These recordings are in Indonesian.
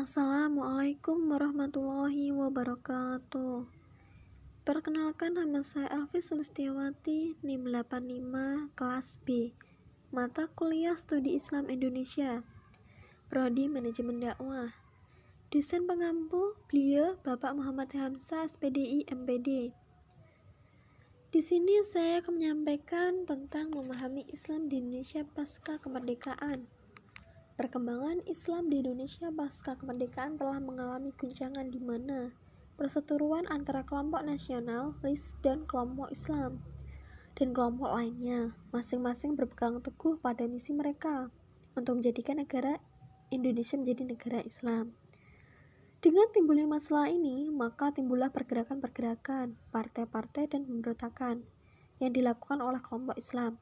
Assalamualaikum warahmatullahi wabarakatuh. Perkenalkan, nama saya Elvi Sulistiawati, NIM 85, kelas B, mata kuliah Studi Islam Indonesia, Prodi Manajemen Dakwah. Dosen pengampu beliau Bapak Muhammad Hamzah, SPDI, MPD. Di sini saya akan menyampaikan tentang memahami Islam di Indonesia pasca kemerdekaan. Perkembangan Islam di Indonesia pasca kemerdekaan telah mengalami guncangan di mana perseteruan antara kelompok nasionalis dan kelompok Islam dan kelompok lainnya masing-masing berpegang teguh pada misi mereka untuk menjadikan negara Indonesia menjadi negara Islam. Dengan timbulnya masalah ini, maka timbullah pergerakan-pergerakan, partai-partai dan pemberontakan yang dilakukan oleh kelompok Islam.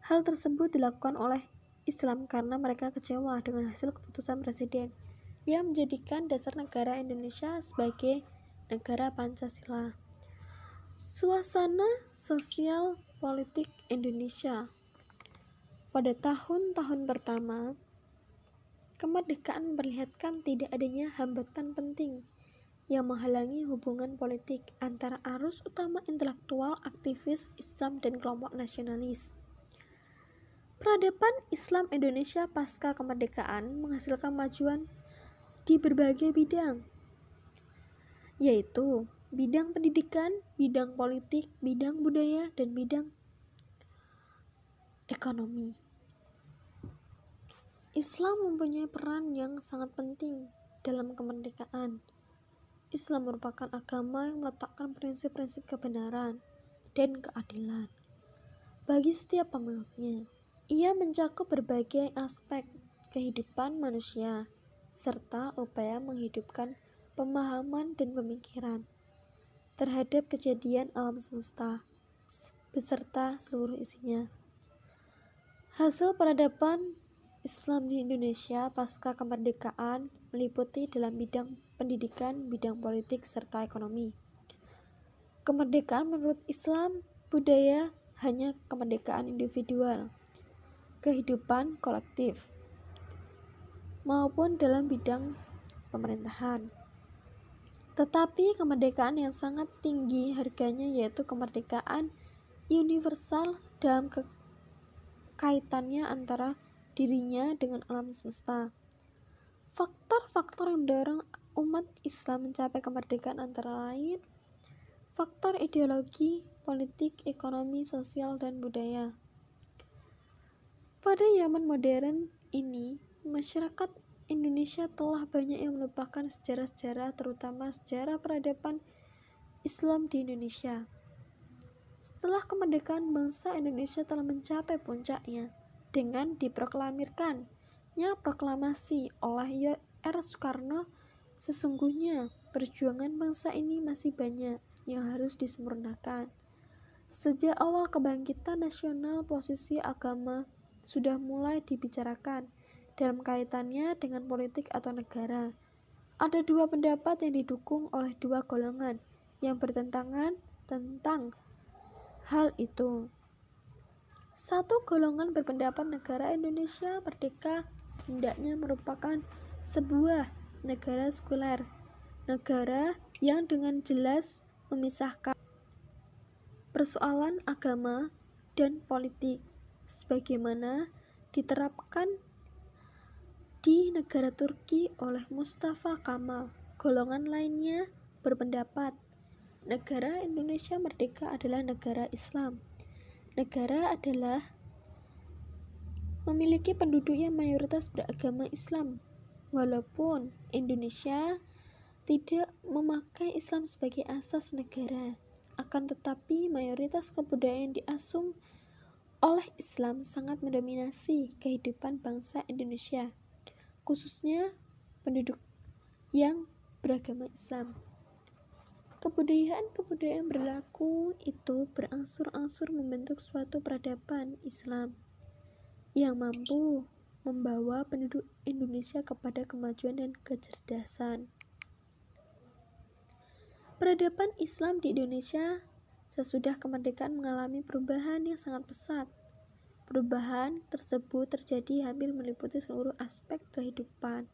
Hal tersebut dilakukan oleh Islam karena mereka kecewa dengan hasil keputusan Presiden yang menjadikan dasar negara Indonesia sebagai negara Pancasila. Suasana sosial politik Indonesia pada tahun-tahun pertama kemerdekaan memperlihatkan tidak adanya hambatan penting yang menghalangi hubungan politik antara arus utama intelektual aktivis Islam dan kelompok nasionalis. Peradaban Islam Indonesia pasca kemerdekaan menghasilkan kemajuan di berbagai bidang, yaitu bidang pendidikan, bidang politik, bidang budaya, dan bidang ekonomi. Islam mempunyai peran yang sangat penting dalam kemerdekaan. Islam merupakan agama yang meletakkan prinsip-prinsip kebenaran dan keadilan bagi setiap pemeluknya. Ia mencakup berbagai aspek kehidupan manusia, serta upaya menghidupkan pemahaman dan pemikiran terhadap kejadian alam semesta, beserta seluruh isinya. Hasil peradaban Islam di Indonesia pasca kemerdekaan meliputi dalam bidang pendidikan, bidang politik, serta ekonomi. Kemerdekaan menurut Islam, budaya hanya kemerdekaan individual, kehidupan kolektif, maupun dalam bidang pemerintahan. Tetapi kemerdekaan yang sangat tinggi harganya yaitu kemerdekaan universal dalam kaitannya antara dirinya dengan alam semesta. Faktor-faktor yang mendorong umat Islam mencapai kemerdekaan antara lain faktor ideologi, politik, ekonomi, sosial, dan budaya. Pada zaman modern ini, masyarakat Indonesia telah banyak yang melupakan sejarah-sejarah, terutama sejarah peradaban Islam di Indonesia. Setelah kemerdekaan, bangsa Indonesia telah mencapai puncaknya dengan diproklamirkannya proklamasi oleh R. Soekarno. Sesungguhnya, perjuangan bangsa ini masih banyak yang harus disempurnakan. Sejak awal kebangkitan nasional, posisi agama sudah mulai dibicarakan dalam kaitannya dengan politik atau negara. Ada dua pendapat yang didukung oleh dua golongan yang bertentangan tentang hal itu. Satu golongan berpendapat negara Indonesia merdeka hendaknya merupakan sebuah negara sekuler, negara yang dengan jelas memisahkan persoalan agama dan politik sebagaimana diterapkan di negara Turki oleh Mustafa Kemal. Golongan lainnya berpendapat negara Indonesia merdeka adalah negara Islam. Negara adalah memiliki penduduk yang mayoritas beragama Islam. Walaupun Indonesia tidak memakai Islam sebagai asas negara, akan tetapi mayoritas kebudayaan diasung oleh Islam sangat mendominasi kehidupan bangsa Indonesia, khususnya penduduk yang beragama Islam. Kebudayaan berlaku itu berangsur-angsur membentuk suatu peradaban Islam yang mampu membawa penduduk Indonesia kepada kemajuan dan kecerdasan. Peradaban Islam di Indonesia sesudah kemerdekaan mengalami perubahan yang sangat pesat. Perubahan tersebut terjadi hampir meliputi seluruh aspek kehidupan,